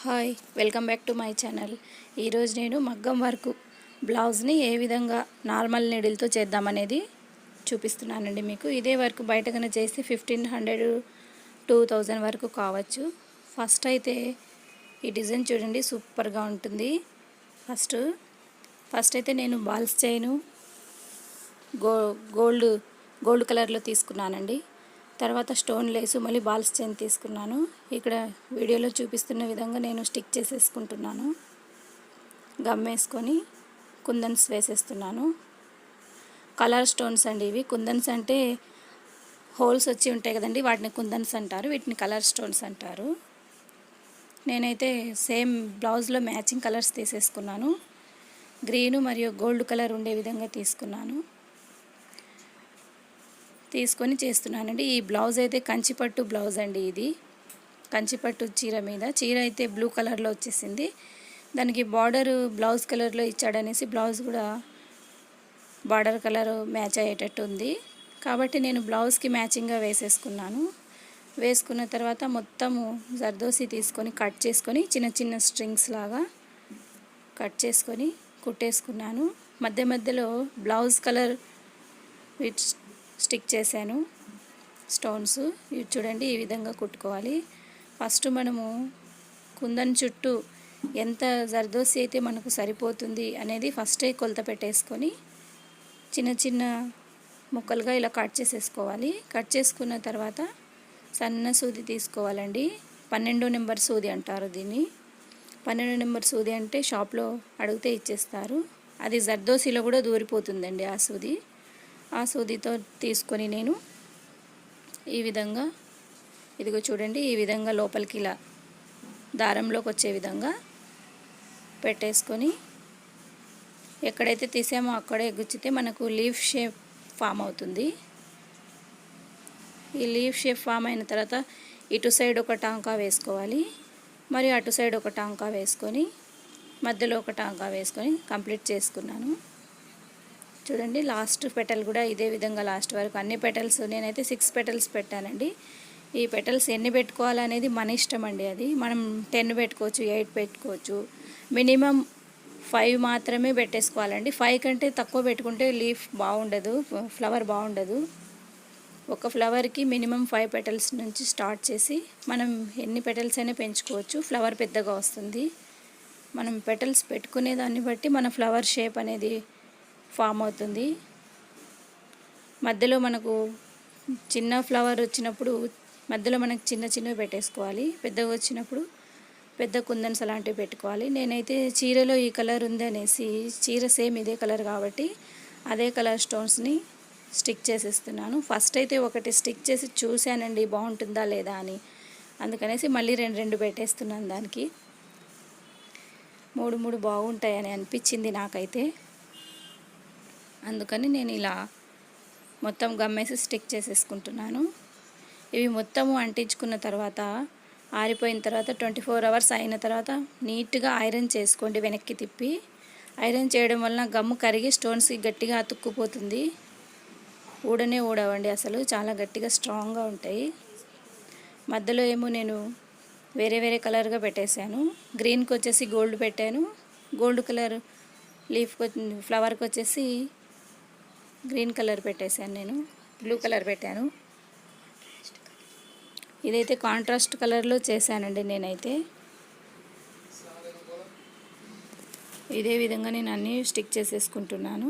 Hi welcome back to my channel. ఈరోజు నేను మగ్గం వర్క్ బ్లౌజ్ని ఏ విధంగా నార్మల్ నీడిల్తో చేద్దామనేది చూపిస్తున్నానండి మీకు. ఇదే వర్క్ బయట కన్నా చేస్తే 1500 2000 వరకు కావచ్చు. ఫస్ట్ అయితే ఈ డిజైన్ చూడండి, సూపర్గా ఉంటుంది. ఫస్ట్ అయితే నేను బాల్స్ చైను గోల్డ్ కలర్లో తీసుకున్నానండి. తర్వాత స్టోన్ లేసు మళ్ళీ బాల్స్ చైన్ తీసుకున్నాను. ఇక్కడ వీడియోలో చూపిస్తున్న విధంగా నేను స్టిక్ చేసేసుకుంటున్నాను. గమ్ వేసుకొని కుందన్స్ వేసేస్తున్నాను. కలర్ స్టోన్స్ అండి ఇవి. కుందన్స్ అంటే హోల్స్ వచ్చి ఉంటాయి కదండి, వాటిని కుందన్స్ అంటారు, వీటిని కలర్ స్టోన్స్ అంటారు. నేనైతే సేమ్ బ్లౌజ్లో మ్యాచింగ్ కలర్స్ తీసేసుకున్నాను. గ్రీను మరియు గోల్డ్ కలర్ ఉండే విధంగా తీసుకొని చేస్తున్నానండి. ఈ బ్లౌజ్ అయితే కంచిపట్టు బ్లౌజ్ అండి. ఇది కంచిపట్టు చీర అయితే బ్లూ కలర్లో వచ్చేసింది. దానికి బార్డర్ బ్లౌజ్ కలర్లో ఇచ్చాడనేసి బ్లౌజ్ కూడా బార్డర్ కలర్ మ్యాచ్ అయ్యేటట్టు ఉంది కాబట్టి నేను బ్లౌజ్కి మ్యాచింగ్గా వేసుకున్న తర్వాత మొత్తము జర్దోసి తీసుకొని కట్ చేసుకొని చిన్న చిన్న స్ట్రింగ్స్ లాగా కట్ చేసుకొని కుట్టేసుకున్నాను. మధ్యలో బ్లౌజ్ కలర్ స్టిక్ చేశాను స్టోన్స్. ఇవి చూడండి, ఈ విధంగా కుట్టుకోవాలి. ఫస్ట్ మనము కుందన్ చుట్టూ ఎంత జర్దోసి అయితే మనకు సరిపోతుంది అనేది ఫస్టే కొలత పెట్టేసుకొని చిన్న చిన్న ముక్కలుగా ఇలా కట్ చేసేసుకోవాలి. కట్ చేసుకున్న తర్వాత సన్న సూది తీసుకోవాలండి. 12 నెంబర్ సూది అంటారు దీన్ని. 12 నెంబర్ సూది అంటే షాప్లో అడిగితే ఇచ్చేస్తారు. అది జర్దోసిలో కూడా దూరిపోతుందండి ఆ సూదితో తీసుకొని నేను ఈ విధంగా, ఇదిగో చూడండి, ఈ విధంగా లోపలికి ఇలా దారంలోకి వచ్చే విధంగా పెట్టేసుకొని ఎక్కడైతే తీసామో అక్కడే గుచ్చితే మనకు లీఫ్ షేప్ ఫామ్ అవుతుంది. ఈ లీఫ్ షేప్ ఫామ్ అయిన తర్వాత ఇటు సైడ్ ఒక టాంకా వేసుకోవాలి, మరియు అటు సైడ్ ఒక టాంకా వేసుకొని మధ్యలో ఒక టాంకా వేసుకొని కంప్లీట్ చేసుకున్నాను. చూడండి, లాస్ట్ పెటల్ కూడా ఇదే విధంగా లాస్ట్ వరకు అన్ని పెటల్స్ నేనైతే 6 పెటల్స్ పెట్టానండి. ఈ పెటల్స్ ఎన్ని పెట్టుకోవాలనేది మన ఇష్టం అండి. అది మనం 10 పెట్టుకోవచ్చు, 8 పెట్టుకోవచ్చు. మినిమం 5 మాత్రమే పెట్టేసుకోవాలండి. 5 కంటే తక్కువ పెట్టుకుంటే లీఫ్ బాగుండదు, ఫ్లవర్ బాగుండదు. ఒక ఫ్లవర్కి మినిమం 5 పెటల్స్ నుంచి స్టార్ట్ చేసి మనం ఎన్ని పెటల్స్ అయినా పెంచుకోవచ్చు. ఫ్లవర్ పెద్దగా వస్తుంది. మనం పెటల్స్ పెట్టుకునే దాన్ని బట్టి మన ఫ్లవర్ షేప్ అనేది ఫామ్ అవుతుంది. మధ్యలో మనకు చిన్న ఫ్లవర్ వచ్చినప్పుడు మధ్యలో మనకు చిన్నవి పెట్టేసుకోవాలి. పెద్దగా వచ్చినప్పుడు పెద్ద కుందన్స్ అలాంటివి పెట్టుకోవాలి. నేనైతే చీరలో ఈ కలర్ ఉంది అనేసి, చీర సేమ్ ఇదే కలర్ కాబట్టి అదే కలర్ స్టోన్స్ని స్టిక్ చేసేస్తున్నాను. ఫస్ట్ అయితే ఒకటి స్టిక్ చేసి చూశానండి బాగుంటుందా లేదా అని, అందుకనేసి మళ్ళీ 2 పెట్టేస్తున్నాను. దానికి 3 బాగుంటాయని అనిపించింది నాకైతే. అందుకని నేను ఇలా మొత్తం గమ్మేసి స్టిక్ చేసేసుకుంటున్నాను. ఇవి మొత్తము అంటించుకున్న తర్వాత ఆరిపోయిన తర్వాత 24 అవర్స్ అయిన తర్వాత నీట్గా ఐరన్ చేసుకోండి. వెనక్కి తిప్పి ఐరన్ చేయడం వలన గమ్ము కరిగి స్టోన్స్కి గట్టిగా అతుక్కుపోతుంది. ఊడవండి, అసలు చాలా గట్టిగా స్ట్రాంగ్గా ఉంటాయి. మధ్యలో ఏమో నేను వేరే కలర్గా పెట్టేశాను. గ్రీన్కి వచ్చేసి గోల్డ్ పెట్టాను, గోల్డ్ కలర్ ఫ్లవర్కి వచ్చేసి గ్రీన్ కలర్ పెట్టేశాను, నేను బ్లూ కలర్ పెట్టాను. ఇదైతే కాంట్రాస్ట్ కలర్లో చేశానండి నేనైతే. ఇదే విధంగా నేను అన్నీ స్టిక్ చేసేసుకుంటున్నాను.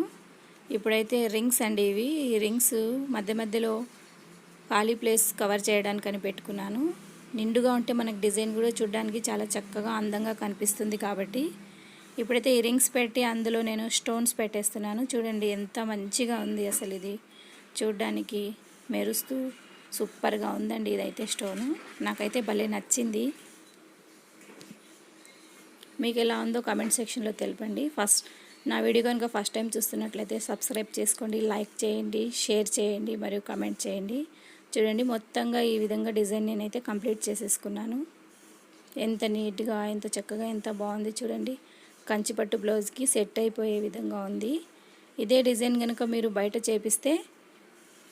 ఇప్పుడైతే రింగ్స్ అండి ఇవి. ఈ రింగ్స్ మధ్యలో ఖాళీ ప్లేస్ కవర్ చేయడానికని పెట్టుకున్నాను. నిండుగా ఉంటే మనకు డిజైన్ కూడా చూడడానికి చాలా చక్కగా అందంగా కనిపిస్తుంది కాబట్టి ఇప్పుడైతే ఈ రింగ్స్ పెట్టి అందులో నేను స్టోన్స్ పెట్టేస్తున్నాను. చూడండి ఎంత మంచిగా ఉంది అసలు. ఇది చూడడానికి మెరుస్తూ సూపర్గా ఉందండి. ఇదైతే స్టోను నాకైతే భలే నచ్చింది. మీకు ఎలా ఉందో కామెంట్ సెక్షన్లో తెలపండి. నా వీడియో కనుక ఫస్ట్ టైం చూస్తున్నట్లయితే సబ్స్క్రైబ్ చేసుకోండి, లైక్ చేయండి, షేర్ చేయండి, మరియు కామెంట్ చేయండి. చూడండి, మొత్తంగా ఈ విధంగా డిజైన్ నేనైతే కంప్లీట్ చేసేసుకున్నాను. ఎంత నీట్గా, ఎంత చక్కగా, ఎంత బాగుంది చూడండి. కంచిపట్టు బ్లౌజ్కి సెట్ అయిపోయే విధంగా ఉంది. ఇదే డిజైన్ కనుక మీరు బయట చేపిస్తే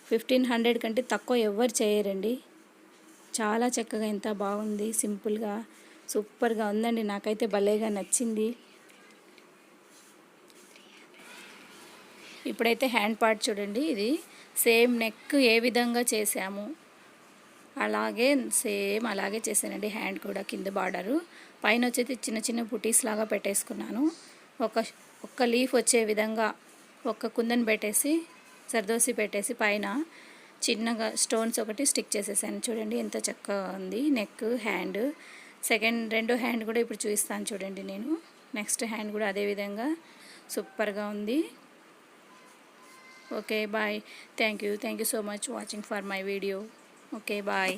1500 కంటే తక్కువ ఎవ్వరు చేయరండి. చాలా చక్కగా ఎంత బాగుంది, సింపుల్గా సూపర్గా ఉందండి, నాకైతే భలేగా నచ్చింది. ఇప్పుడైతే హ్యాండ్ పార్ట్ చూడండి, ఇది సేమ్ నెక్ ఏ విధంగా చేసాము అలాగే సేమ్ అలాగే చేశానండి. హ్యాండ్ కూడా కింద బార్డరు, పైన వచ్చేసి చిన్న చిన్న బుటీస్ లాగా పెట్టేసుకున్నాను. ఒక్క లీఫ్ వచ్చే విధంగా ఒక్క కుందన్ పెట్టేసి జర్దోసి పెట్టేసి పైన చిన్నగా స్టోన్స్ ఒకటి స్టిక్ చేసేసాను. చూడండి ఎంత చక్కగా ఉంది నెక్, హ్యాండ్. రెండో హ్యాండ్ కూడా ఇప్పుడు చూపిస్తాను చూడండి. నేను నెక్స్ట్ హ్యాండ్ కూడా అదే విధంగా సూపర్గా ఉంది. Okay bye. Thank you so much watching for my video. Okay bye.